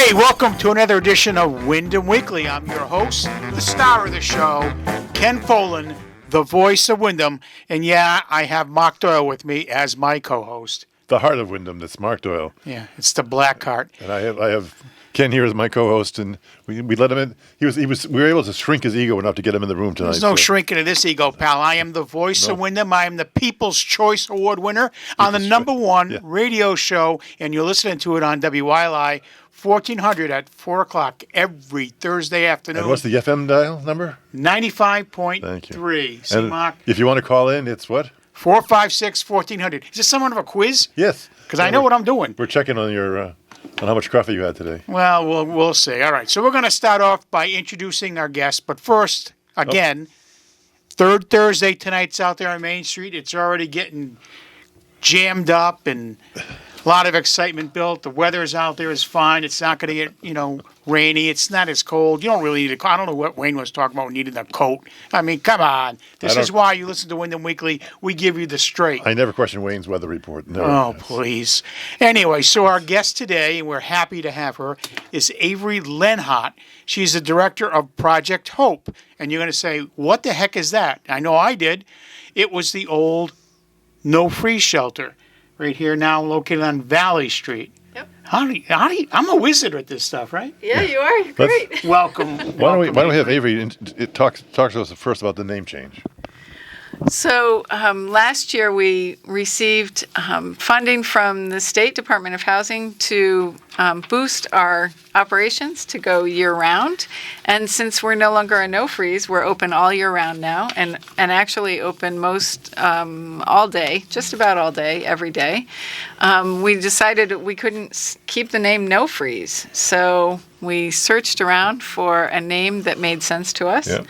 Hey, welcome to another edition of Windham Weekly. I'm your host, the star of the show, Ken Folan, the voice of Windham. And yeah, I have Mark Doyle with me as my co-host. The heart of Windham, that's Mark Doyle. Yeah, it's the black heart. And I have Ken here as my co-host, and we let him in. We were able to shrink his ego enough to get him in the room tonight. There's no shrinking of this ego, pal. I am the voice of Windham. I am the People's Choice Award winner on the number one radio show, and you're listening to it on WYLI 1400 at 4 o'clock every Thursday afternoon. And what's the FM dial number? 95.3. See, and Mark? If you want to call in, it's what? 456-1400. Is this somewhat of a quiz? Yes. Because I know what I'm doing. We're checking on your on how much coffee you had today. Well, we'll see. All right. So we're going to start off by introducing our guest. But first, again, third Thursday tonight's out there on Main Street. It's already getting jammed up and a lot of excitement built. The weather's out there is fine. It's not going to get, rainy. It's not as cold. You don't really need a coat. I don't know what Wayne was talking about needing a coat. I mean, come on. This is why you listen to Windham Weekly. We give you the straight. I never question Wayne's weather report. No. Oh, please. Anyway, so our guest today, and we're happy to have her, is Avery Lenhart. She's the director of Project Hope. And you're going to say, what the heck is that? I know I did. It was the old no-freeze shelter right here now located on Valley Street. Yep. How do you, I'm a wizard at this stuff, right? Yeah, you are. Great. Welcome. Why don't we have Avery talk to us first about the name change? So last year we received funding from the State Department of Housing to boost our operations to go year-round. And since we're no longer a no-freeze, we're open all year round now and actually open most all day, just about all day, every day. We decided we couldn't keep the name No Freeze. So we searched around for a name that made sense to us. Yeah.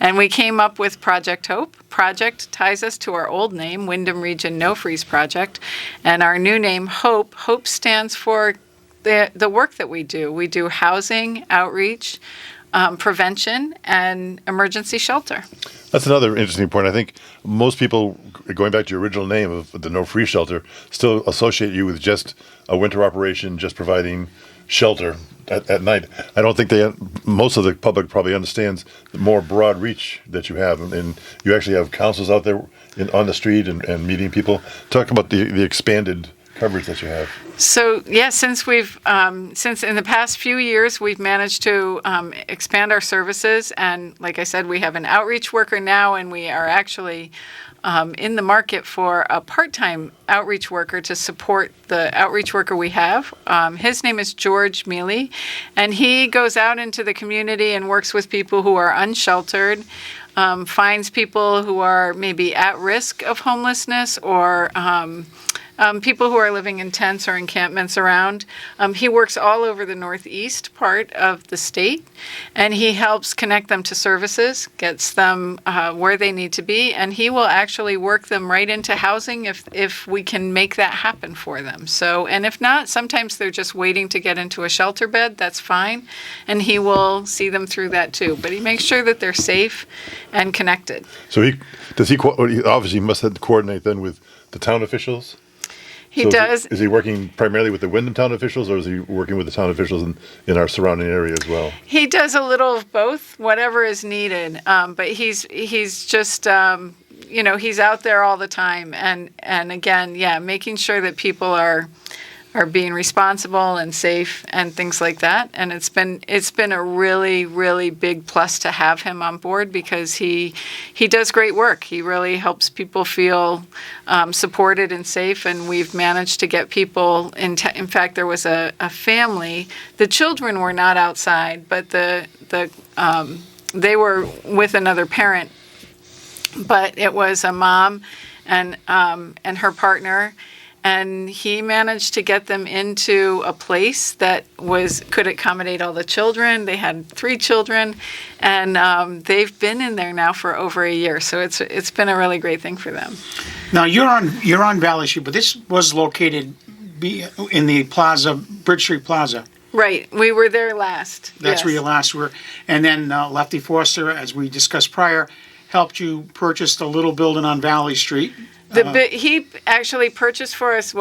And we came up with Project Hope. Project ties us to our old name, Windham Region No Freeze Project. And our new name, Hope. Hope stands for the work that we do. We do housing, outreach, prevention, and emergency shelter. That's another interesting point. I think most people, going back to your original name of the No Freeze Shelter, still associate you with just a winter operation, just providing shelter at night. I don't think most of the public probably understands the more broad reach that you have, and you actually have councils out there on the street and meeting people. Talk about the expanded coverage that you have. So since in the past few years we've managed to expand our services, and like I said, we have an outreach worker now, and we are actually in the market for a part-time outreach worker to support the outreach worker we have. His name is George Mealy, and he goes out into the community and works with people who are unsheltered, finds people who are maybe at risk of homelessness or people who are living in tents or encampments around. He works all over the northeast part of the state, and he helps connect them to services, gets them where they need to be, and he will actually work them right into housing if we can make that happen for them. So, and if not, sometimes they're just waiting to get into a shelter bed. That's fine, and he will see them through that too. But he makes sure that they're safe and connected. So he obviously must have to coordinate then with the town officials? He does. Is he working primarily with the Windham town officials, or is he working with the town officials in our surrounding area as well? He does a little of both, whatever is needed. But he's just, he's out there all the time. And again, making sure that people are being responsible and safe and things like that. And it's been a really, really big plus to have him on board because he does great work. He really helps people feel supported and safe, and we've managed to get people in fact, there was a family. The children were not outside, but they were with another parent. But it was a mom and her partner. And he managed to get them into a place that could accommodate all the children. They had 3 children, and they've been in there now for over a year. So it's been a really great thing for them. Now you're on Valley Street, but this was located in the Plaza, Bridge Street Plaza. Right, we were there last. That's where you last were, and then Lefty Foster, as we discussed prior, helped you purchase the little building on Valley Street. He actually purchased for us,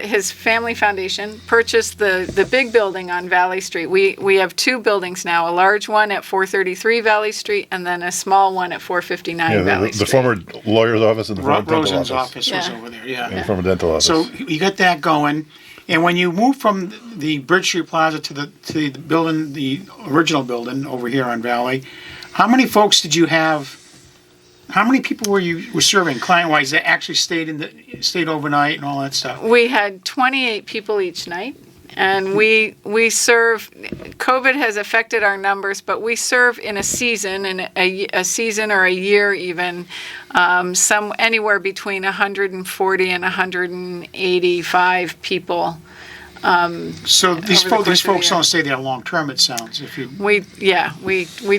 his family foundation purchased the big building on Valley Street. We have two buildings now, a large one at 433 Valley Street and then a small one at 459 Valley Street. The former lawyer's office and the former dental Rosen's office. office was over there, yeah. And the former dental office. So you got that going. And when you moved from the Bridge Street Plaza to the building, the original building over here on Valley, how many folks did you have? How many people were serving client-wise that actually stayed overnight and all that stuff? We had 28 people each night, and we serve. COVID has affected our numbers, but we serve in a season, a season or a year even, anywhere between 140 and 185 people. So these folks don't stay there long term. It sounds we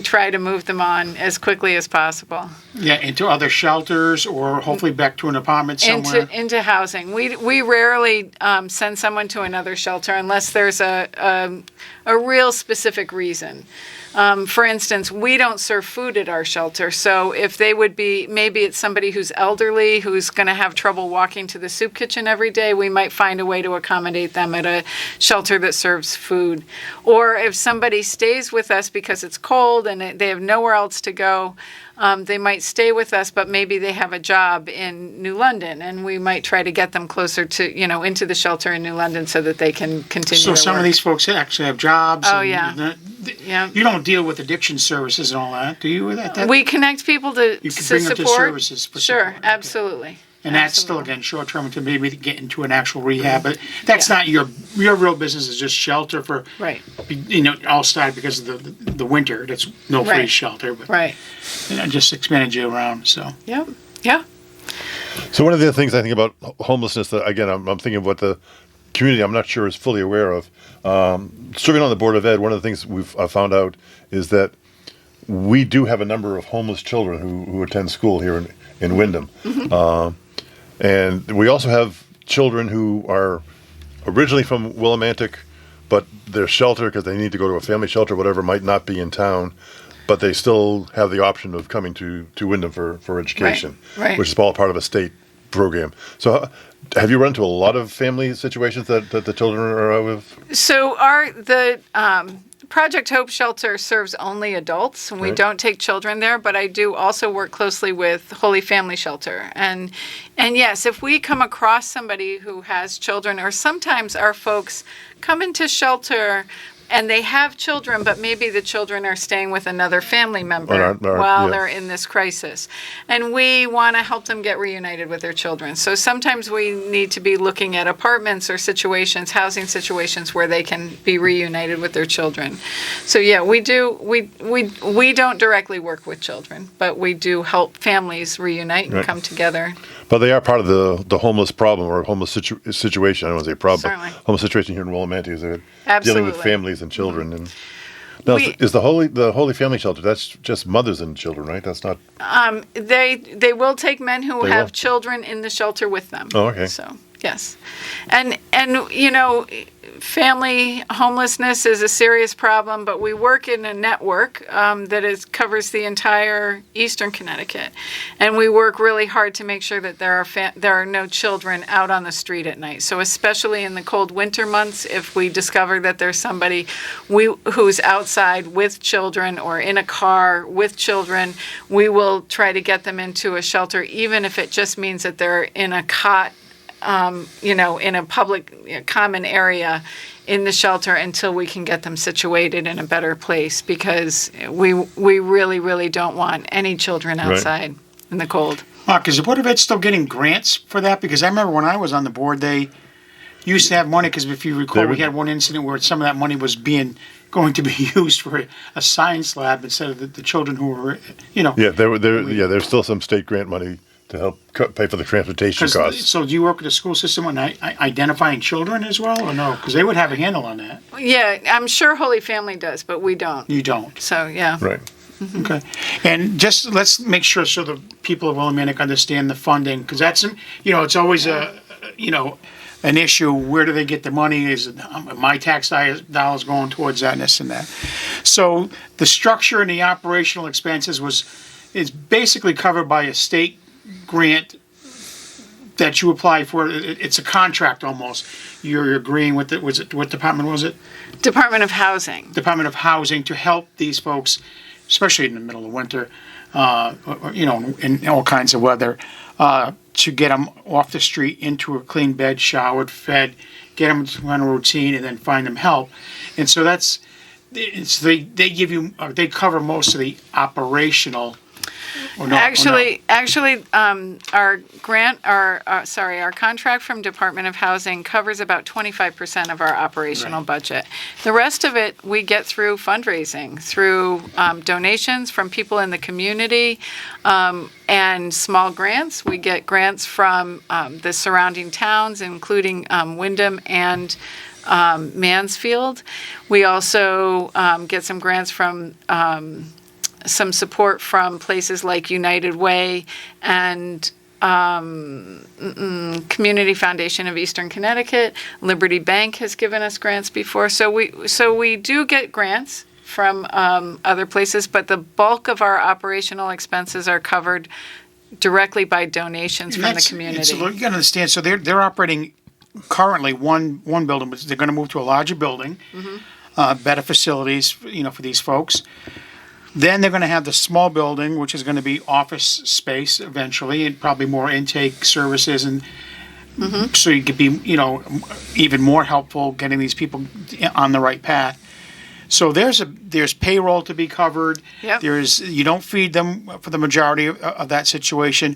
try to move them on as quickly as possible. Yeah, into other shelters or hopefully back to an apartment somewhere. Into housing. We rarely send someone to another shelter unless there's a real specific reason. For instance, we don't serve food at our shelter, so if they would be, maybe it's somebody who's elderly, who's going to have trouble walking to the soup kitchen every day, we might find a way to accommodate them at a shelter that serves food. Or if somebody stays with us because it's cold and they have nowhere else to go, they might stay with us, but maybe they have a job in New London, and we might try to get them closer to, into the shelter in New London so that they can continue So their some work. of these folks actually have jobs. Oh, and yeah. Yeah. You don't deal with addiction services and all that, do you? We connect people to you can to bring them support. to services for Sure, support. Okay. absolutely. And that's still, again, short term until maybe to get into an actual rehab. But that's not your real business is just shelter for, Right. All started because of the winter. That's no free Right. shelter. But Right. just expanded you around, so. Yep. Yeah. So one of the things I think about homelessness that, again, I'm thinking of what the community, I'm not sure, is fully aware of. Serving on the Board of Ed, one of the things we've found out is that we do have a number of homeless children who attend school here in Windham. Mm-hmm. And we also have children who are originally from Willimantic, but their shelter, because they need to go to a family shelter, whatever, might not be in town, but they still have the option of coming to Windham for education, Right. which is all part of a state program. So have you run into a lot of family situations that the children are out with? So Project Hope Shelter serves only adults, and we Right. don't take children there, but I do also work closely with Holy Family Shelter. And yes, if we come across somebody who has children, or sometimes our folks come into shelter and they have children, but maybe the children are staying with another family member while they're in this crisis. And we want to help them get reunited with their children. So sometimes we need to be looking at apartments or situations, housing situations where they can be reunited with their children. So yeah, we do. We don't directly work with children, but we do help families reunite and Right. come together. But they are part of the homeless problem or homeless situation. I don't want to say problem, Certainly. but homeless situation here in Willimantic is dealing Absolutely. with families and children. And now, We- is the Holy Family Shelter? That's just mothers and children, right? That's not. They will take men who They have will? children in the shelter with them. Oh, okay. So yes, and family homelessness is a serious problem, but we work in a network that covers the entire eastern Connecticut, and we work really hard to make sure that there are no children out on the street at night. So especially in the cold winter months, if we discover that there's somebody who's outside with children or in a car with children, we will try to get them into a shelter, even if it just means that they're in a cot, in a public common area in the shelter until we can get them situated in a better place, because we really, really don't want any children outside in the cold. Mark, is the Board of Ed still getting grants for that? Because I remember when I was on the board, they used to have money, because if you recall, we had one incident where some of that money was going to be used for a science lab instead of the children who were, Yeah, there's still some state grant money to help pay for the transportation costs. So do you work with the school system on identifying children as well, or no? Because they would have a handle on that. Yeah, I'm sure Holy Family does, but we don't. You don't. So, yeah. Right. Okay. And just let's make sure so the people of Willimantic understand the funding, because that's, it's always an issue. Where do they get the money? Is it my tax dollars going towards that and this and that? So the structure and the operational expenses is basically covered by a state grant that you apply for. It's a contract almost. You're agreeing with it. What department was it? Department of Housing. Department of Housing to help these folks, especially in the middle of winter, in all kinds of weather, to get them off the street into a clean bed, showered, fed, get them to run a routine, and then find them help. And so they give you, they cover most of the operational. Actually, our contract from Department of Housing covers about 25% of our operational budget. The rest of it we get through fundraising, through donations from people in the community, and small grants. We get grants from the surrounding towns, including Windham and Mansfield. We also get some grants from some support from places like United Way and Community Foundation of Eastern Connecticut. Liberty Bank has given us grants before. So we do get grants from other places, but the bulk of our operational expenses are covered directly by donations from the community. So you got to understand, so they're operating currently one building, but they're going to move to a larger building, better facilities, for these folks. Then they're going to have the small building, which is going to be office space eventually, and probably more intake services, and so you could be, even more helpful getting these people on the right path. So there's payroll to be covered. Yep. You don't feed them for the majority of that situation,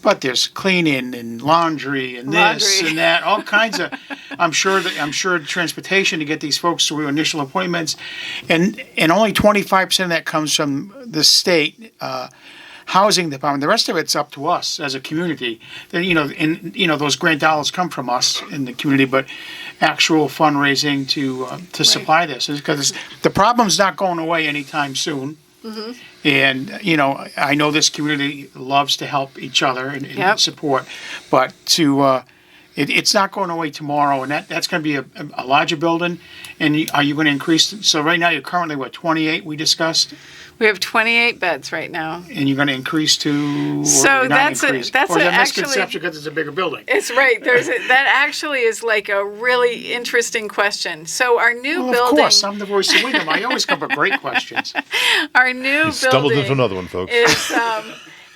but there's cleaning and laundry and this and that, all kinds of. I'm sure transportation to get these folks through initial appointments, and only 25% of that comes from the state housing department. The rest of it's up to us as a community. Then those grant dollars come from us in the community, but actual fundraising to supply this, because the problem's not going away anytime soon. And I know this community loves to help each other and support, but it's not going away tomorrow, and that's going to be a larger building. And are you going to increase? So right now you're currently 28? We discussed. We have 28 beds right now. And you're going to increase to? So that's a misconception because it's a bigger building. It's right. That actually is like a really interesting question. So our new building. Of course, I'm the voice of Windham. I always come up with great questions. Our new Stumbled building into another one, folks.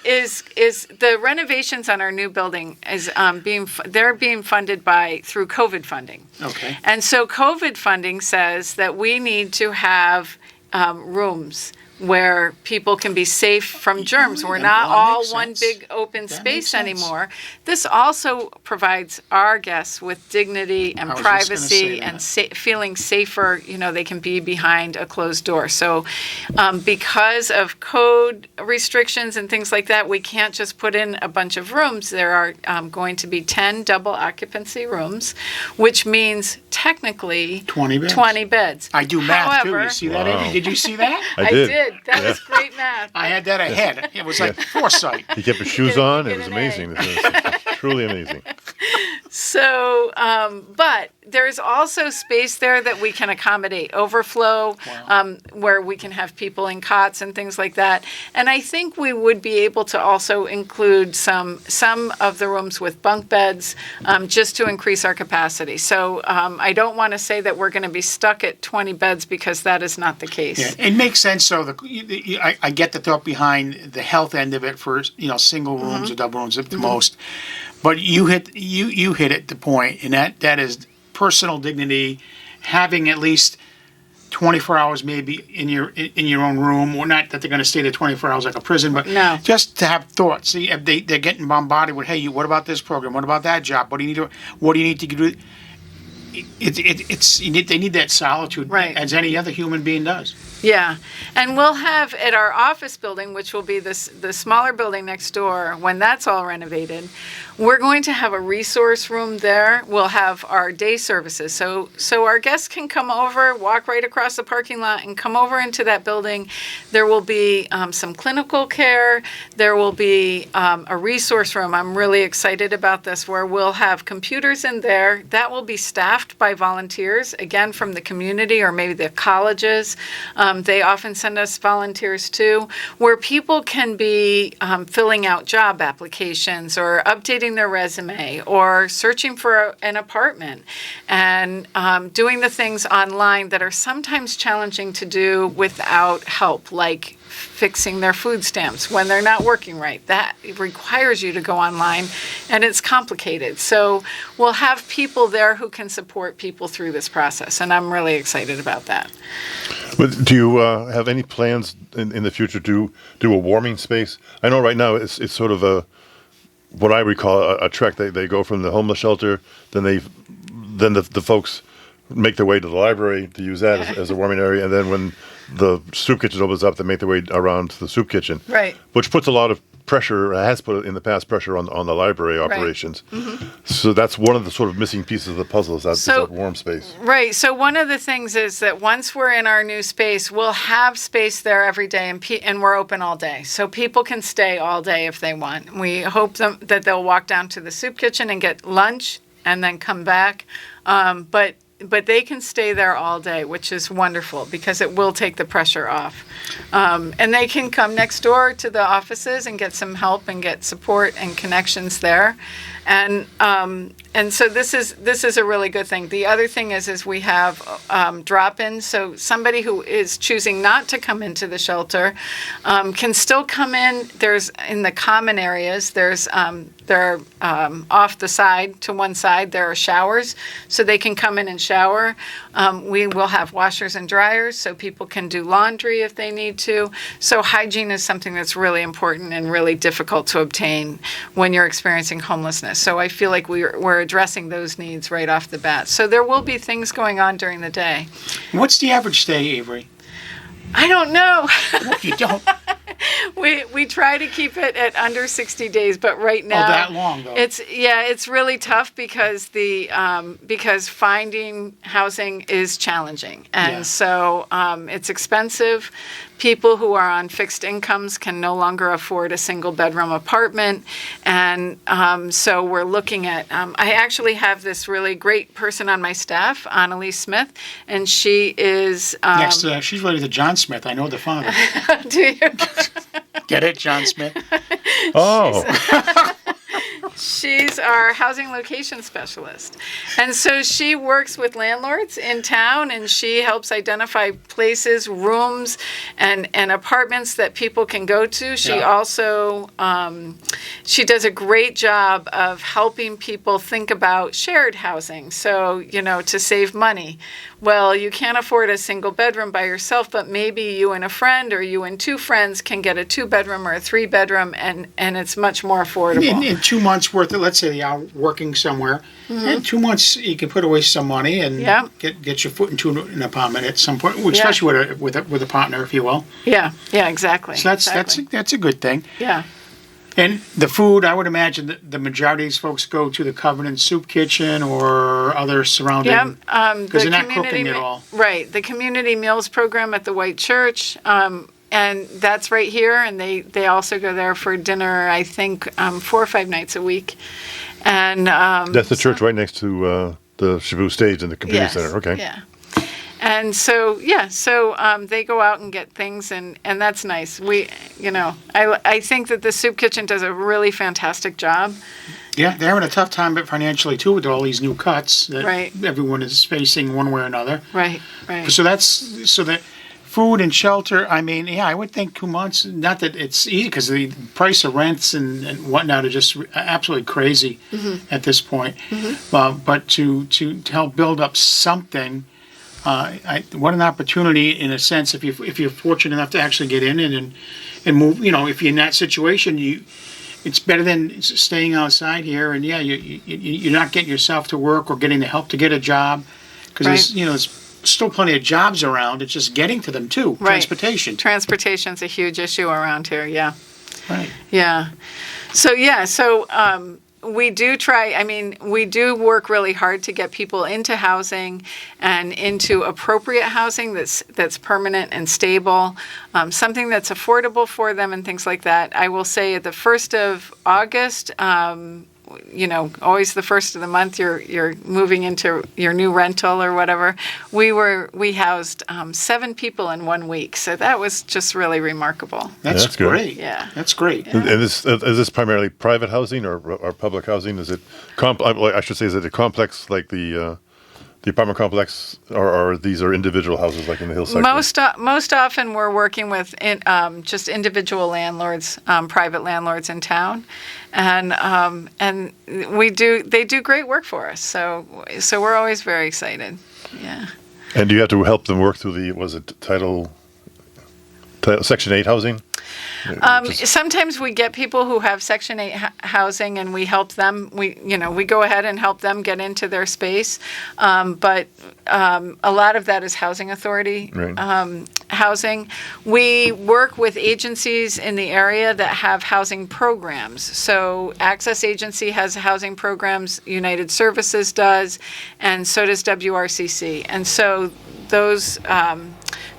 is the renovations on our new building is being funded through COVID funding. Okay. And so COVID funding says that we need to have rooms where people can be safe from germs. We're not all one big open space anymore. This also provides our guests with dignity and privacy and feeling safer. They can be behind a closed door. So because of code restrictions and things like that, we can't just put in a bunch of rooms. There are going to be 10 double occupancy rooms, which means technically 20 beds. I do math too. You see that, Wow. Avery? Did you see that? I did. That was great math. I had that ahead. It was like foresight. He kept his shoes on. It was amazing. This was truly amazing. So, but there's also space there that we can accommodate overflow, where we can have people in cots and things like that. And I think we would be able to also include some of the rooms with bunk beds, just to increase our capacity. So I don't want to say that we're going to be stuck at 20 beds, because that is not the case. Yeah, it makes sense. So I get the thought behind the health end of it for single rooms or double rooms at the most. But you hit it the point, and that is personal dignity, having at least 24 hours maybe in your own room, or not that they're going to stay there 24 hours like a prison, but just to have thoughts. See, if they're getting bombarded with, hey, what about this program? What about that job? What do you need to do? They need that solitude, as any other human being does. Yeah, and we'll have at our office building, which will be the smaller building next door, when that's all renovated, we're going to have a resource room there. We'll have our day services. So our guests can come over, walk right across the parking lot and come over into that building. There will be some clinical care. There will be a resource room. I'm really excited about this, where we'll have computers in there. That will be staffed by volunteers, again, from the community or maybe the colleges. They often send us volunteers too, where people can be filling out job applications or updating updating their resume or searching for an apartment and doing the things online that are sometimes challenging to do without help, like fixing their food stamps when they're not working right. That requires you to go online, and it's complicated. So we'll have people there who can support people through this process, and I'm really excited about that. But do you have any plans in the future to do a warming space? I know right now it's sort of what I recall a trek. They go from the homeless shelter, then the folks make their way to the library to use that as a warming area, and then when the soup kitchen opens up, they make their way around to the soup kitchen, Right. which puts a lot of pressure, has put in the past pressure on the library operations. So that's one of the sort of missing pieces of the puzzle is that warm space. Right. So one of the things is that once we're in our new space, we'll have space there every day, and we're open all day. So people can stay all day if they want. We hope that they'll walk down to the soup kitchen and get lunch and then come back. But they can stay there all day, which is wonderful because it will take the pressure off. And they can come next door to the offices and get some help and get support and connections there. And so this is a really good thing. The other thing is we have drop-ins. So somebody who is choosing not to come into the shelter can still come in. There's in the common areas. They're off the side to one side. There are showers, so they can come in and shower. We will have washers and dryers, so people can do laundry if they need to. So hygiene is something that's really important and really difficult to obtain when you're experiencing homelessness. So I feel like we're addressing those needs right off the bat. So there will be things going on during the day. What's the average stay, Avery? I don't know. What, you don't? We try to keep it at under 60 days, but right now that long though. It's really tough because because finding housing is challenging, and so it's expensive. People who are on fixed incomes can no longer afford a single bedroom apartment, and so we're looking at. I actually have this really great person on my staff, Annalise Smith, and she is Next to she's related to John Smith. I know the father. do you? Get it, John Smith? Oh, She's our housing location specialist. And so she works with landlords in town, and she helps identify places, rooms, and apartments that people can go to. She also, she does a great job of helping people think about shared housing. So, to save money. Well, you can't afford a single bedroom by yourself, but maybe you and a friend or you and two friends can get a 2-bedroom or a 3-bedroom, and it's much more affordable. In 2 months worth of, let's say you're out working somewhere, in 2 months you can put away some money and get your foot into an apartment at some point, especially with a partner, if you will. Yeah, exactly. So that's a good thing. Yeah. And the food, I would imagine that the majority of these folks go to the Covenant Soup Kitchen or other surrounding, because they're not cooking at all. Right. The community meals program at the White Church, and that's right here. And they also go there for dinner, I think, 4 or 5 nights a week. And that's the church right next to the Shabu stage in the community center. Okay. Yeah. And so, they go out and get things, and that's nice. I think that the soup kitchen does a really fantastic job. Yeah, they're having a tough time but financially, too, with all these new cuts that everyone is facing one way or another. Right. So that food and shelter, I mean, I would think 2 months, not that it's easy, because the price of rents and whatnot are just absolutely crazy at this point. But to help build up something, what an opportunity in a sense if you're fortunate enough to actually get in and move. If you're in that situation, it's better than staying outside here. And you're not getting yourself to work or getting the help to get a job, because there's still plenty of jobs around. It's just getting to them too. Right. Transportation's a huge issue around here. Yeah. Right. Yeah. So we do work really hard to get people into housing and into appropriate housing that's permanent and stable, something that's affordable for them and things like that. I will say at the 1st of August, always the first of the month you're moving into your new rental or whatever. We housed 7 people in 1 week, so that was just really remarkable. That's good. great. Yeah. That's great. And is this primarily private housing or public housing? Is it I should say, is it a complex like the apartment complex, or these are individual houses like in the hill sector? Most often we're working with just individual landlords, private landlords in town, and they do great work for us. So we're always very excited. Yeah. And do you have to help them work through Title Section 8 housing? Sometimes we get people who have Section 8 housing, and we help them. We go ahead and help them get into their space. But a lot of that is housing authority housing. We work with agencies in the area that have housing programs. So Access Agency has housing programs, United Services does, and so does WRCC. And so those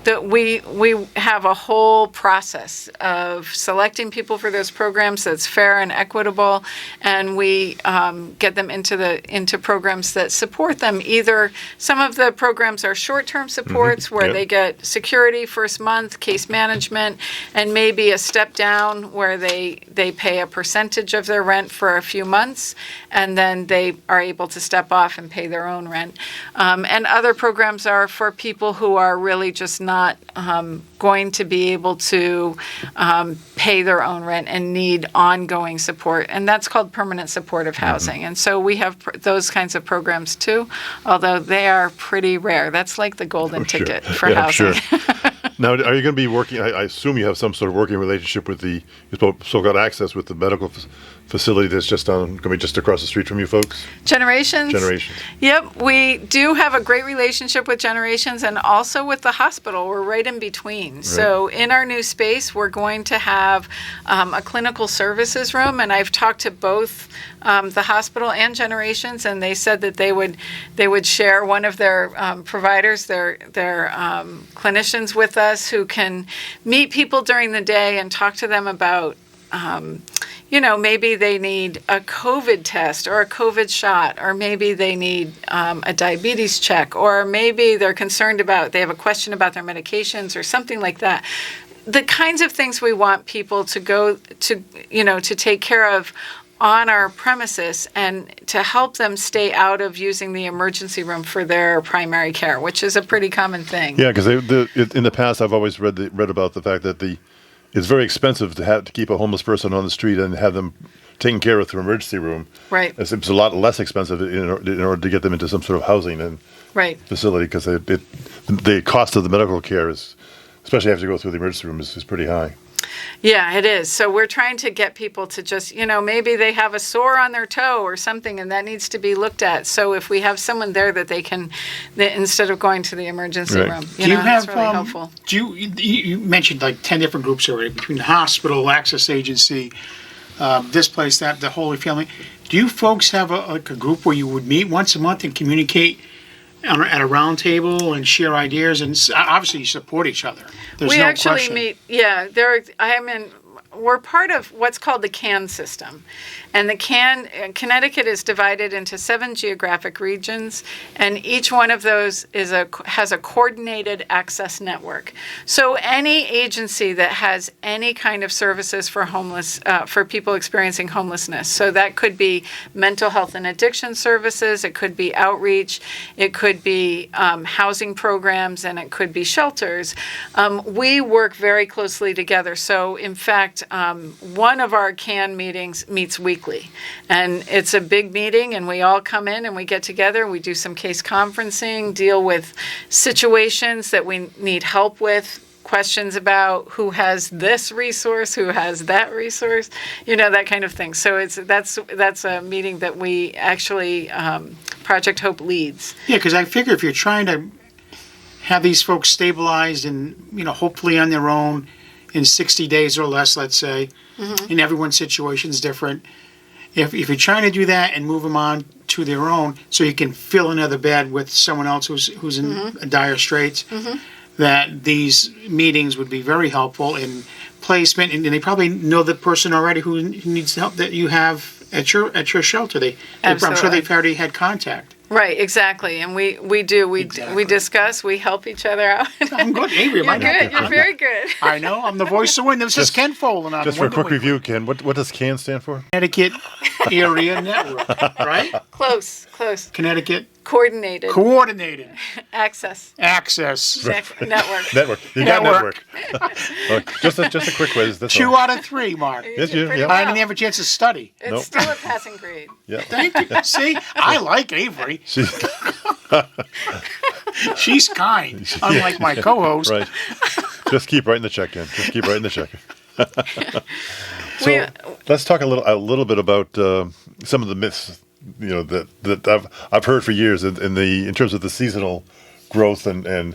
that we have a whole process of selecting people for those programs that's fair and equitable, and we get them into programs that support them. Either some of the programs are short-term supports where they get security first month, case management, and maybe a step down where they pay a percentage of their rent for a few months, and then they are able to step off and pay their own rent. And other programs are for people who are really just not going to be able to pay their own rent and need ongoing support. And that's called permanent supportive housing. And so we have those kinds of programs too, although they are pretty rare. That's like the golden ticket for housing. Sure. Now, are you going to be working, I assume you have some sort of working relationship with the so-called Access with the medical facility that's going to be just across the street from you folks? Generations? Generations. Yep, we do have a great relationship with Generations and also with the hospital. We're right in between. Right. So in our new space, we're going to have a clinical services room, and I've talked to both the hospital and Generations, and they said that they would share one of their providers, their clinicians with us, who can meet people during the day and talk to them about maybe they need a COVID test or a COVID shot, or maybe they need a diabetes check, or maybe they're concerned about, they have a question about their medications or something like that. The kinds of things we want people to go to take care of on our premises and to help them stay out of using the emergency room for their primary care, which is a pretty common thing. Yeah, because in the past I've always read about the fact that it's very expensive to keep a homeless person on the street and have them taken care of through emergency room. Right. It's a lot less expensive in order to get them into some sort of housing and facility, because the cost of the medical care is, especially after you go through the emergency room, is pretty high. Yeah, it is. So we're trying to get people to just, maybe they have a sore on their toe or something, and that needs to be looked at. So if we have someone there that they can, instead of going to the emergency room, that's really helpful. You mentioned like 10 different groups already, between the hospital, Access Agency, this place, that, the Holy Family. Do you folks have a group where you would meet once a month and communicate at a round table and share ideas, and obviously you support each other? There's no question. Meet. Yeah, we're part of what's called the CAN system, and Connecticut is divided into 7 geographic regions, and each one of those has a coordinated access network. So any agency that has any kind of services for for people experiencing homelessness, so that could be mental health and addiction services, it could be outreach, it could be housing programs, and it could be shelters. We work very closely together. So in fact, one of our CAN meetings meets weekly, and it's a big meeting, and we all come in and we get together, we do some case conferencing, deal with situations that we need help with, questions about who has this resource, who has that resource, that kind of thing. So that's a meeting that we actually Project Hope leads. Yeah, because I figure if you're trying to have these folks stabilized and hopefully on their own in 60 days or less, let's say, and everyone's situation is different. If you're trying to do that and move them on to their own, so you can fill another bed with someone else who's in dire straits, that these meetings would be very helpful in placement, and they probably know the person already who needs the help that you have at your shelter. I'm sure Absolutely. they've already had contact. Right, exactly. And we do. We Exactly. discuss, we help each other out. I'm good, Avery. You're good. You're very good. I know. I'm the voice of Windham. This is Ken Folan on Just for a Windham quick review, Ken, what does CAN stand for? Connecticut Area Network, right? Close. Connecticut Coordinated Coordinated access Access. network. Network. You got Network. network. Look, just a quick quiz. That's 2 all. out of 3, Mark. Yes, you. Pretty Yeah. well. I didn't have a chance to study. It's Nope. still a passing grade. Yeah. Thank you. See, I like Avery. She- She's kind, unlike my co-host. right. Just keep writing the check, Ken. Just keep writing the check. So We- let's talk a little bit about some of the myths, that I've heard for years in terms of the seasonal growth and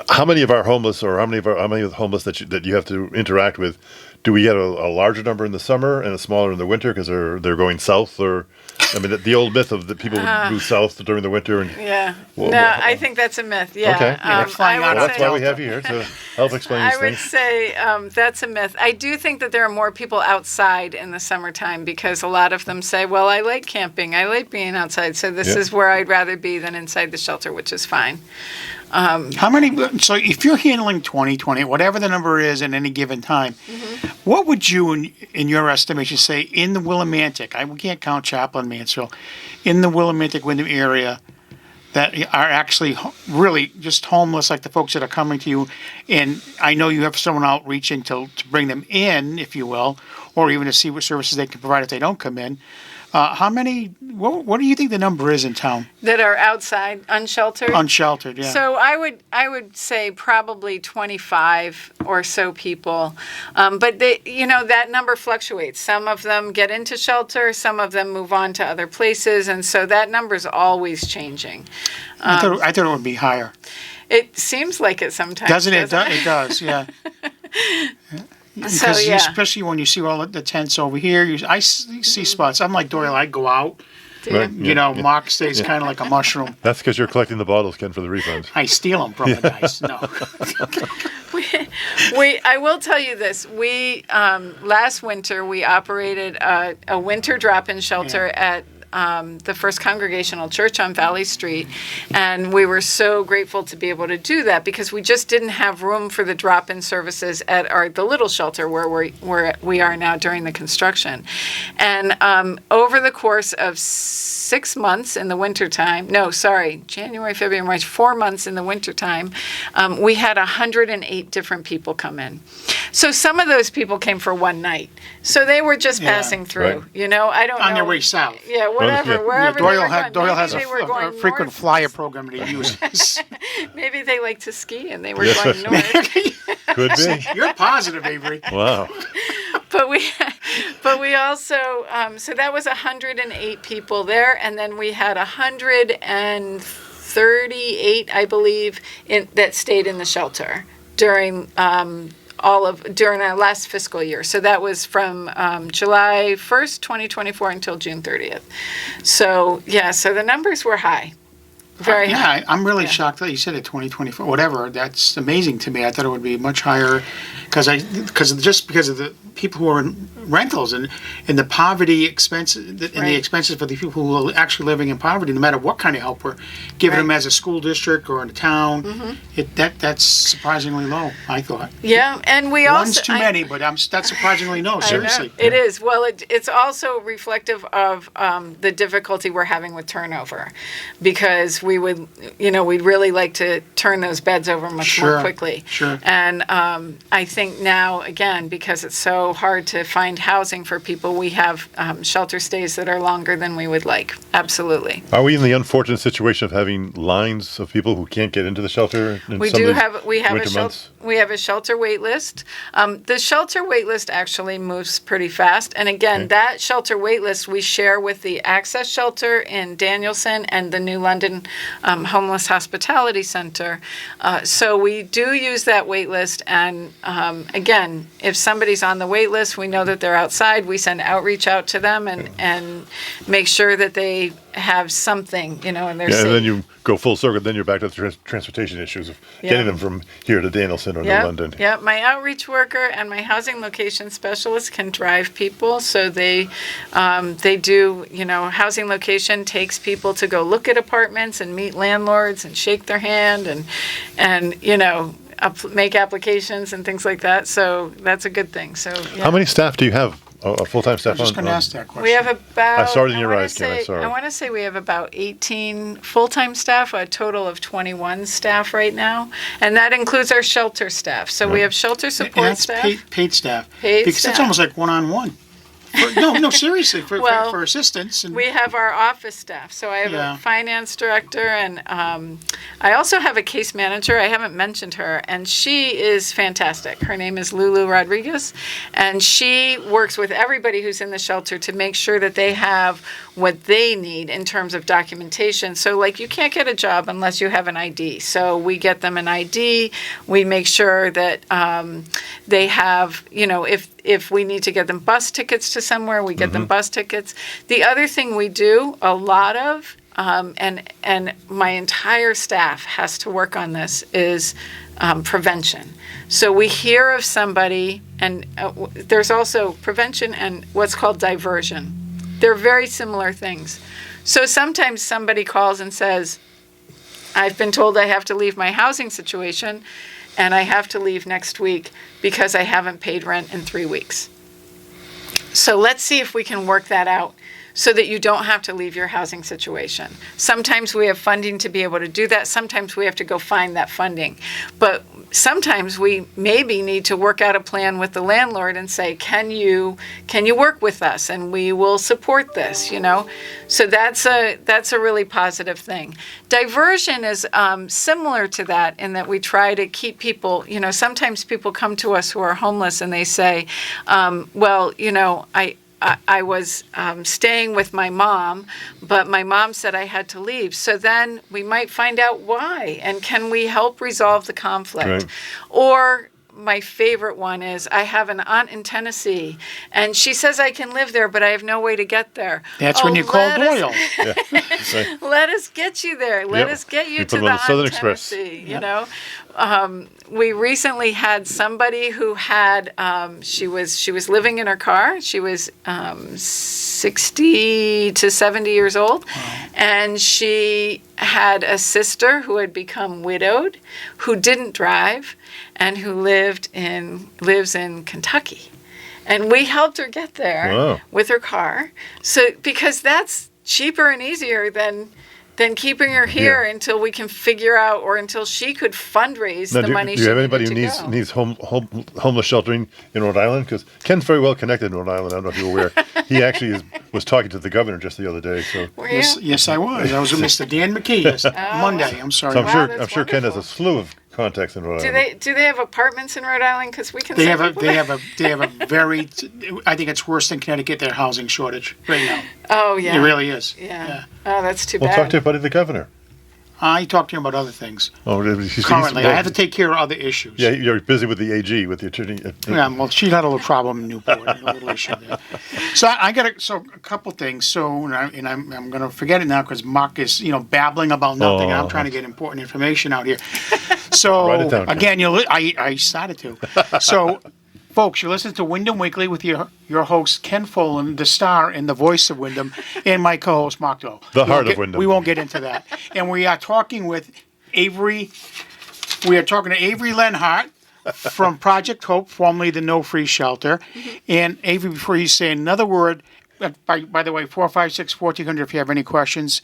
how many of our homeless or how many of the homeless that you have to interact with, do we get a larger number in the summer and a smaller in the winter because they're going south? Or I mean the old myth of that people move south during the winter and Yeah. Well, No, well, I think that's a myth. Yeah. Okay. Yeah, flying out I would well, that's say, why we have you here to help explain I these would things. say that's a myth. I do think that there are more people outside in the summertime because a lot of them say, well, I like camping. I like being outside. So this Yeah. is where I'd rather be than inside the shelter, which is fine. How many? So if you're handling 20, whatever the number is at any given time, what would you, in your estimation, say in the Willimantic? We can't count Chaplin, Mansfield, in the Willimantic, Windham area that are actually really just homeless, like the folks that are coming to you. And I know you have someone outreaching to bring them in, if you will, or even to see what services they can provide if they don't come in. How many? What do you think the number is in town? That are outside, unsheltered. Unsheltered, yeah. So I would say probably 25 or so people, but that number fluctuates. Some of them get into shelter, some of them move on to other places, and so that number is always changing. I thought it would be higher. It seems like it sometimes. Doesn't it? doesn't It does, yeah. So Because yeah, especially when you see all the tents over here, I see spots. I'm like Doyle. I go out. Right, yeah. Mark stays kind of like a mushroom. That's because you're collecting the bottles, Ken, for the refunds. I steal them from the guys. No. I will tell you this. We last winter we operated a winter drop-in shelter at the First Congregational Church on Valley Street, and we were so grateful to be able to do that because we just didn't have room for the drop-in services at the little shelter where we are now during the construction. And over the course of 6 months in the wintertime, January, February, March, 4 months in the wintertime, we had 108 different people come in. So some of those people came for one night. So they were just Yeah. passing through, Right. I don't know. On their way south. Yeah, whatever, yeah. wherever Doyle, they were had, going. Doyle Maybe has they were a going frequent north. flyer program that he uses. Maybe they like to ski and they were Yes. going north. Could be. You're positive, Avery. Wow. But we also so that was 108 people there, and then we had 138, I believe, that stayed in the shelter during during our last fiscal year. So that was from July 1st, 2024 until June 30th. So so the numbers were high. Very high. Yeah, I'm really Yeah. shocked that you said it 2024. Whatever, that's amazing to me. I thought it would be much higher because of the people who are in rentals and the poverty expenses and the Right. expenses for the people who are actually living in poverty, no matter what kind of help we're giving them Right. as a school district or in a town. That's surprisingly low, I thought. Yeah, and we also One's too many, but that's surprisingly low. I know. Seriously, It is. Well, it's also reflective of the difficulty we're having with turnover, because we'd really like to turn those beds over much Sure, more quickly. sure. And I think now, again, because it's so hard to find housing for people, we have shelter stays that are longer than we would like. Absolutely. Are we in the unfortunate situation of having lines of people who can't get into the shelter? In We some do of these have winter months? we have a shelter wait list. The shelter wait list actually moves pretty fast, and again, Okay. that shelter wait list we share with the Access Shelter in Danielson and the New London Homeless Hospitality Center. So we do use that wait list. And again, if somebody's on the wait list, we know that they're outside. We send outreach out to them and make sure that they have something, and they're safe. And then you go full circle. Then you're back to the transportation issues of getting them from here to Danielson or to London. Yeah, my outreach worker and my housing location specialist can drive people. So they do, housing location takes people to go look at apartments and meet landlords and shake their hand and make applications and things like that. So that's a good thing. So How many staff do you have? A full-time staff? I was just going to ask that question. We have about. I saw it in your eyes, Ken. I'm sorry. I want to say we have about 18 full-time staff, a total of 21 staff right now, and that includes our shelter staff. So we have shelter support and that's staff. paid staff. Paid because staff. it's almost like one-on-one. No, seriously, for assistance. And We have our office staff. So I have Yeah. a finance director, and I also have a case manager. I haven't mentioned her, and she is fantastic. Her name is Lulu Rodriguez, and she works with everybody who's in the shelter to make sure that they have what they need in terms of documentation. So, like, you can't get a job unless you have an ID. So we get them an ID. We make sure that they have, if we need to get them bus tickets to somewhere, we get them bus tickets. The other thing we do a lot of, and my entire staff has to work on this, is prevention. So we hear of somebody, and there's also prevention and what's called diversion. They're very similar things. So sometimes somebody calls and says, I've been told I have to leave my housing situation, and I have to leave next week because I haven't paid rent in 3 weeks. So let's see if we can work that out so that you don't have to leave your housing situation. Sometimes we have funding to be able to do that. Sometimes we have to go find that funding. But sometimes we maybe need to work out a plan with the landlord and say, can you work with us and we will support this, So that's a really positive thing. Diversion is similar to that in that we try to keep people, sometimes people come to us who are homeless and they say, I was staying with my mom, but my mom said I had to leave. So then we might find out why, and can we help resolve the conflict? Right. Or my favorite one is I have an aunt in Tennessee, and she says I can live there, but I have no way to get there. that's when you call Doyle. Let us get you there. Let us get you You to put them the on the Southern aunt Express. Tennessee, we recently had somebody who had she was living in her car. She was 60 to 70 years old, and she had a sister who had become widowed, who didn't drive, and who lives in Kentucky. And we helped her get there with her car. So because that's cheaper and easier than keeping her here until we can figure out, or until she could fundraise the money she needed to go. Do you have anybody who needs homeless sheltering in Rhode Island? Because Ken's very well connected in Rhode Island. I don't know if you're aware. He actually was talking to the governor just the other day. So Were you? Yes, I was. I was with Mr. Dan McKee Monday. I'm sorry. So Wow, I'm sure Ken has a slew of contacts in Rhode Island. Do they have apartments in Rhode Island? Because we can. They send have people there. a very. I think it's worse than Connecticut. Their housing shortage right now. Oh yeah. It really is. Yeah. Oh, that's too Well, bad. talk to your buddy, the governor. I talked to him about other things. Oh, he's Currently, I have to take care of other issues. Yeah, you're busy with the AG, with the attorney. Yeah, well, she had a little problem in Newport, a little issue there. So I got a couple things. So I'm going to forget it now because Mark is babbling about nothing, and I'm trying to get important information out here. So Write it down, Ken. again, I started to. So. Folks, you listen to Windham Weekly with your host, Ken Folan, the star and the voice of Windham, and my co-host, Mark Doe. The heart of Windham. We won't get into that. And we are talking with Avery. We are talking to Avery Lenhart from Project Hope, formerly the No Free Shelter. And Avery, before you say another word, by the way, 456-1400 if you have any questions,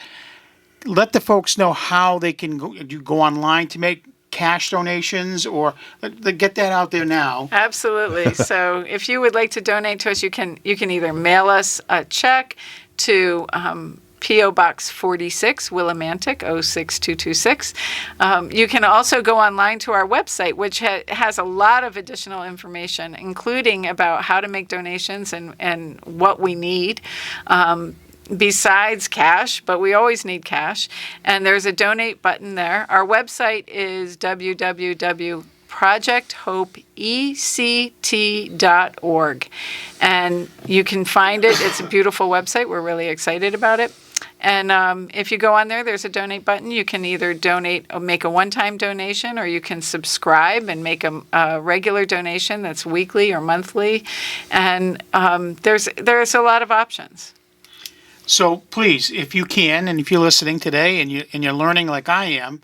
let the folks know how they can go online to make cash donations, or get that out there now. Absolutely. So if you would like to donate to us, you can either mail us a check to P.O. Box 46, Willimantic, 06226. You can also go online to our website, which has a lot of additional information, including about how to make donations and what we need. besides cash, but we always need cash. And there's a donate button there. Our website is www.projecthopeect.org. And you can find it. It's a beautiful website. We're really excited about it. And if you go on there, there's a donate button. You can either donate, or make a one-time donation, or you can subscribe and make a regular donation that's weekly or monthly. And there's a lot of options. So please, if you can, and if you're listening today and you're learning like I am,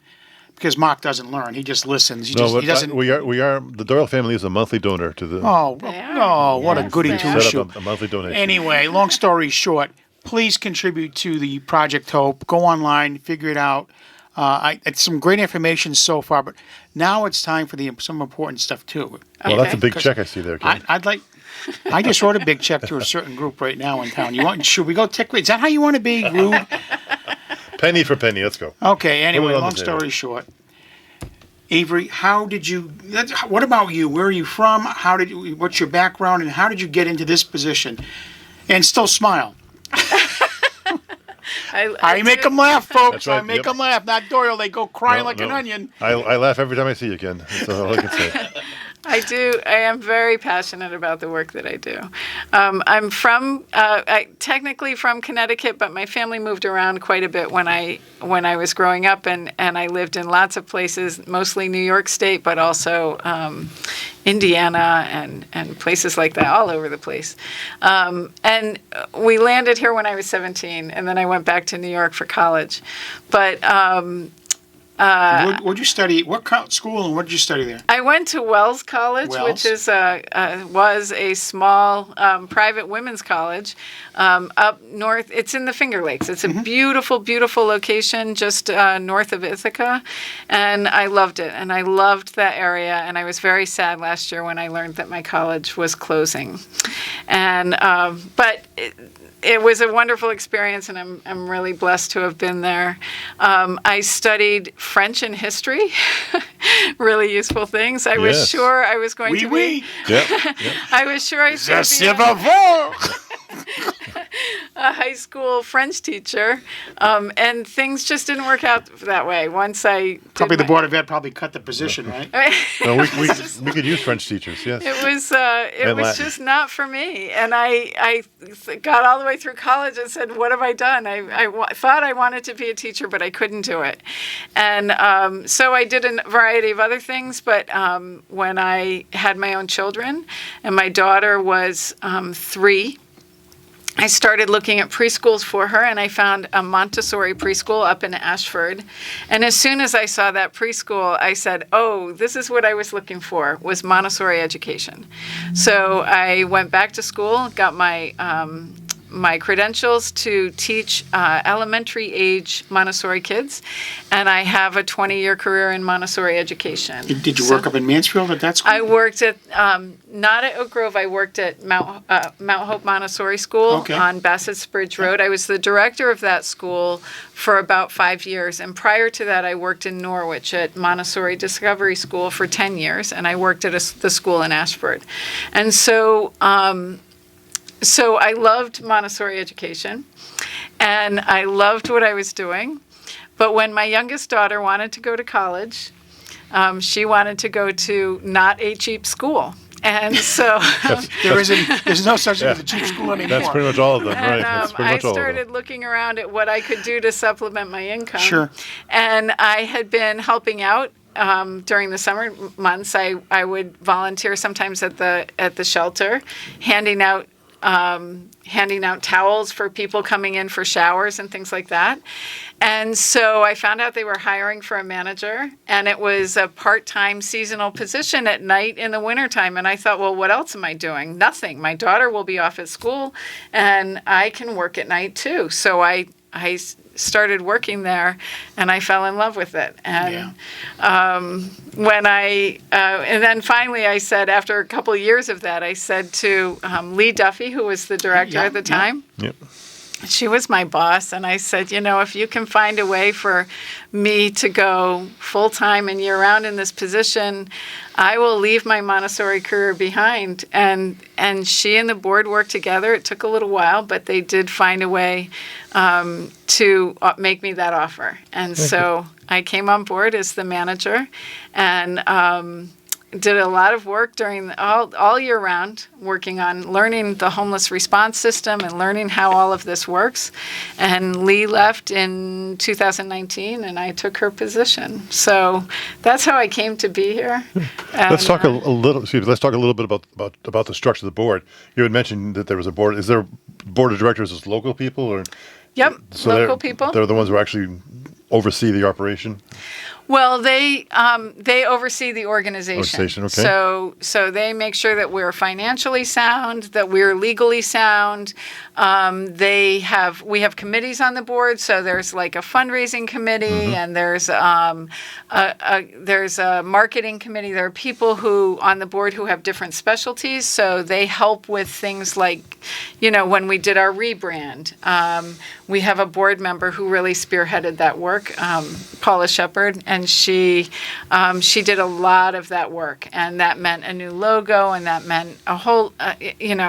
because Mark doesn't learn, he just listens. He doesn't. We are. The Doyle family is a monthly donor to the. What a goody they two are. set shoe. up a monthly donation. Anyway, long story short, please contribute to the Project Hope. Go online, figure it out. It's some great information so far, but now it's time for some important stuff too. Well, that's a big 'Cause check I see there, Ken. I just wrote a big check to a certain group right now in town. Should we go tick? Is that how you want to be rude? Penny for penny. Let's go. Okay. Anyway, Put it on long the table. story short, Avery, what about you? Where are you from? What's your background, and how did you get into this position? And still smile. I make them laugh, folks. That's right, I make yep. them laugh. Not Doyle. They go crying No, like an no. onion. I laugh every time I see you, Ken. That's all I can say. I do. I am very passionate about the work that I do. I'm technically from Connecticut, but my family moved around quite a bit when I was growing up, and I lived in lots of places, mostly New York State, but also Indiana and places like that, all over the place. And we landed here when I was 17, and then I went back to New York for college. But What'd you study? What school and what did you study there? I went to Wells College, Wells? which is was a small private women's college up north. It's in the Finger Lakes. It's a beautiful, beautiful location just north of Ithaca, and I loved it. And I loved that area. And I was very sad last year when I learned that my college was closing. And but. It was a wonderful experience, and I'm really blessed to have been there. I studied French and history, really useful things. I was Yes. sure I was going to be. Yep. I was sure I was going to be a high school French teacher, and things just didn't work out that way. Once I did Probably the Board of Ed probably cut the position, right? No, we could use French teachers. Yes. It was And Latin. just not for me, and I got all the way through college and said, "What have I done?" I thought I wanted to be a teacher, but I couldn't do it, and so I did a variety of other things. But when I had my own children, and my daughter was 3. I started looking at preschools for her, and I found a Montessori preschool up in Ashford. And as soon as I saw that preschool, I said, oh, this is what I was looking for, was Montessori education. So I went back to school, got my credentials to teach elementary age Montessori kids, and I have a 20-year career in Montessori education. Did you work up in Mansfield at that school? I worked at, not at Oak Grove, I worked at Mount Hope Montessori School on Bassett's Bridge Road. I was the director of that school for about 5 years, and prior to that I worked in Norwich at Montessori Discovery School for 10 years, and I worked at the school in Ashford. And so I loved Montessori education, and I loved what I was doing. But when my youngest daughter wanted to go to college, she wanted to go to not a cheap school. And so there's no such thing as a cheap school anymore. That's pretty much all of them, right? and, That's pretty I much all of them. started looking around at what I could do to supplement my income. Sure. And I had been helping out during the summer months. I would volunteer sometimes at the shelter, handing out towels for people coming in for showers and things like that. And so I found out they were hiring for a manager, and it was a part-time seasonal position at night in the wintertime. And I thought, well, what else am I doing? Nothing. My daughter will be off at school, and I can work at night too. So I started working there, and I fell in love with it. And and then finally I said, after a couple of years of that, I said to Lee Duffy, who was the director at the time, Yep. she was my boss, and I said, if you can find a way for me to go full-time and year-round in this position, I will leave my Montessori career behind. And she and the board worked together. It took a little while, but they did find a way to make me that offer. And so I came on board as the manager, and did a lot of work during all year round, working on learning the homeless response system and learning how all of this works. And Lee left in 2019, and I took her position. So that's how I came to be here. And, Let's talk a little. Let's talk a little bit about the structure of the board. You had mentioned that there was a board. Is there a board of directors as local people, or? Yep, So local people. They're the ones who actually oversee the operation. Well, they oversee the organization. Okay. So they make sure that we're financially sound, that we're legally sound. We have committees on the board. So there's like a fundraising committee, and there's a marketing committee. There are people who on the board who have different specialties. So they help with things like, when we did our rebrand, we have a board member who really spearheaded that work, Paula Shepard, and she did a lot of that work, and that meant a new logo, and that meant a whole,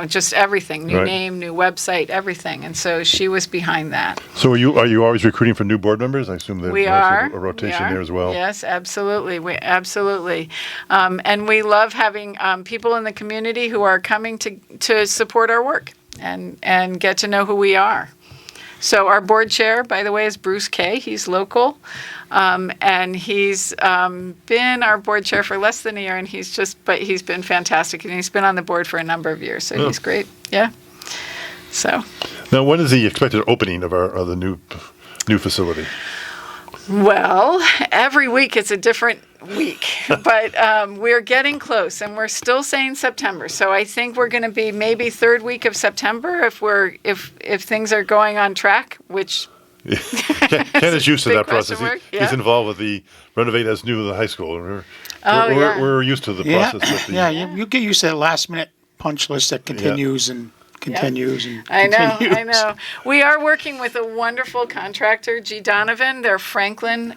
just everything, new name, new website, everything, and so she was behind that. So are you always recruiting for new board members? I assume there's a rotation there as well. Yes, absolutely, absolutely, and we love having people in the community who are coming to support our work and get to know who we are. So our board chair, by the way, is Bruce Kay. He's local, and he's been our board chair for less than a year, and he's been fantastic, and he's been on the board for a number of years, so he's great. Yeah. So. Now, when is the expected opening of the new facility? Well, every week it's a different week, but we're getting close, and we're still saying September. So I think we're going to be maybe third week of September if things are going on track, which Ken is used to that process. He's involved with the renovate as new to the high school. We're used to the process. You get used to that last minute punch list that continues and continues and I continues. know. We are working with a wonderful contractor, G. Donovan. They're Franklin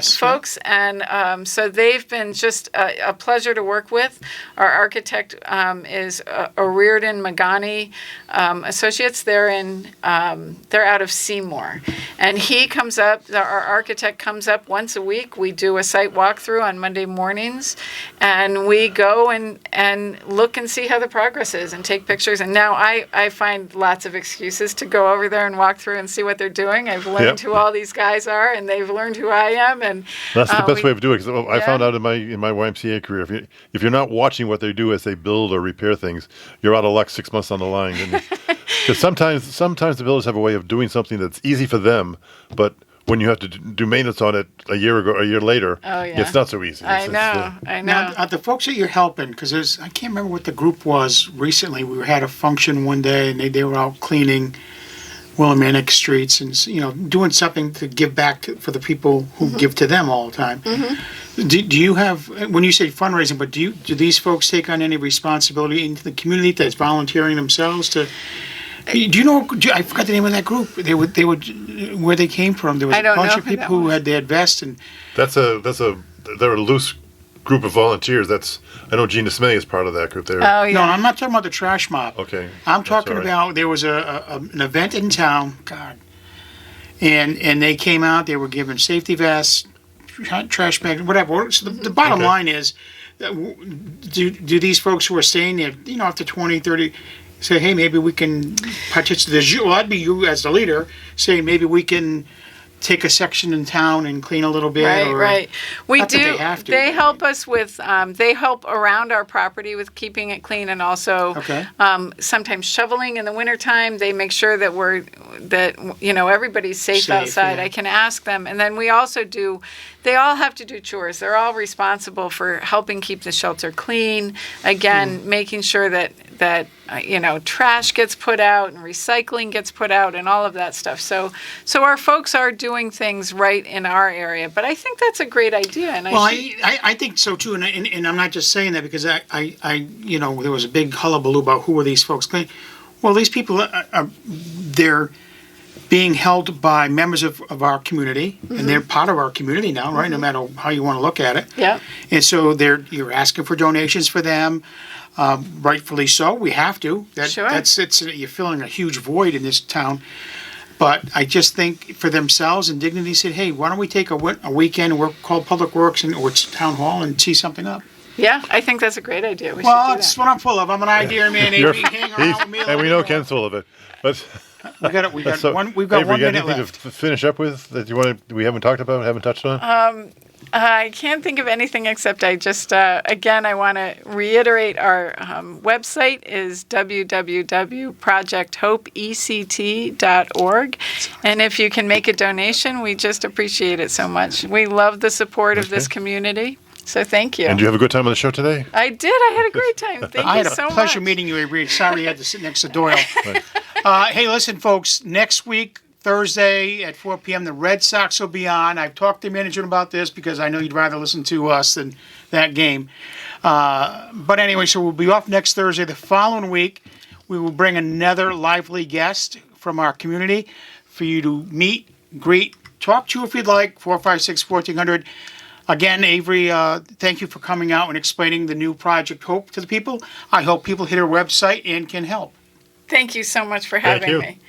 folks, and so they've been just a pleasure to work with. Our architect is O'Riordan Magani Associates. They're out of Seymour, and he comes up. Our architect comes up once a week. We do a site walkthrough on Monday mornings, and we go and look and see how the progress is and take pictures. And now I find lots of excuses to go over there and walk through and see what they're doing. I've learned who all these guys are, and they've learned who I am. And that's the best way of doing it. Because I found out in my YMCA career, if you're not watching what they do as they build or repair things, you're out of luck 6 months down the line. Because sometimes the builders have a way of doing something that's easy for them, but when you have to do maintenance on it a year later, it's not so easy. I know. Now, the folks that you're helping, because I can't remember what the group was recently. We had a function one day, and they were out cleaning Willimantic streets and doing something to give back for the people who give to them all the time. Do you have, when you say fundraising, but do these folks take on any responsibility into the community that's volunteering themselves to? Do you know? I forgot the name of that group. They would where they came from. There was a bunch of people who had vests and. They're a loose group of volunteers. I know Gina Smay is part of that group there. Oh yeah. No, I'm not talking about the trash mob. Okay. I'm talking about there was an event in town. God. And they came out. They were given safety vests, trash bags, whatever. So the bottom line is, do these folks who are staying there, after 20, 30. Say, hey, maybe we can participate. Well, that'd be you as the leader. Say, maybe we can take a section in town and clean a little bit. Right. We do. They have to. They help us with. They help around our property with keeping it clean, and also sometimes shoveling in the wintertime. They make sure that everybody's safe outside. Yeah. I can ask them, and then we also do. They all have to do chores. They're all responsible for helping keep the shelter clean. Again, making sure that trash gets put out and recycling gets put out and all of that stuff. So our folks are doing things right in our area. But I think that's a great idea. And I think so too. And I'm not just saying that because I there was a big hullabaloo about who are these folks cleaning. Well, these people they're being held by members of our community, and they're part of our community now, right? No matter how you want to look at it. Yeah. And so you're asking for donations for them, rightfully so. We have to. Sure. You're filling a huge void in this town. But I just think for themselves and Dignity said, hey, why don't we take a weekend and call Public Works or Town Hall and see something up? Yeah, I think that's a great idea. We Well, should do that's that. what I'm full of. I'm an idea man. Avery, hang around with me. a And we little know bit Ken's full of it. But We got so, one. We've got Avery, 1 you got minute anything left. to finish up with that we haven't talked about, haven't touched on? I can't think of anything except I just, again, I want to reiterate our website is www.projecthopeect.org. And if you can make a donation, we just appreciate it so much. We love the support of this community. So thank you. And do you have a good time on the show today? I did. I had a great time. Thank I you had so a much. pleasure meeting you, Avery. Sorry you had to sit next to Doyle. Hey, listen, folks. Next week, Thursday at 4 p.m., the Red Sox will be on. I've talked to management about this because I know you'd rather listen to us than that game. But anyway, so we'll be off next Thursday. The following week, we will bring another lively guest from our community for you to meet, greet, talk to if you'd like, 456-1400. Again, Avery, thank you for coming out and explaining the new Project Hope to the people. I hope people hit our website and can help. Thank you so much for Thank having you. me.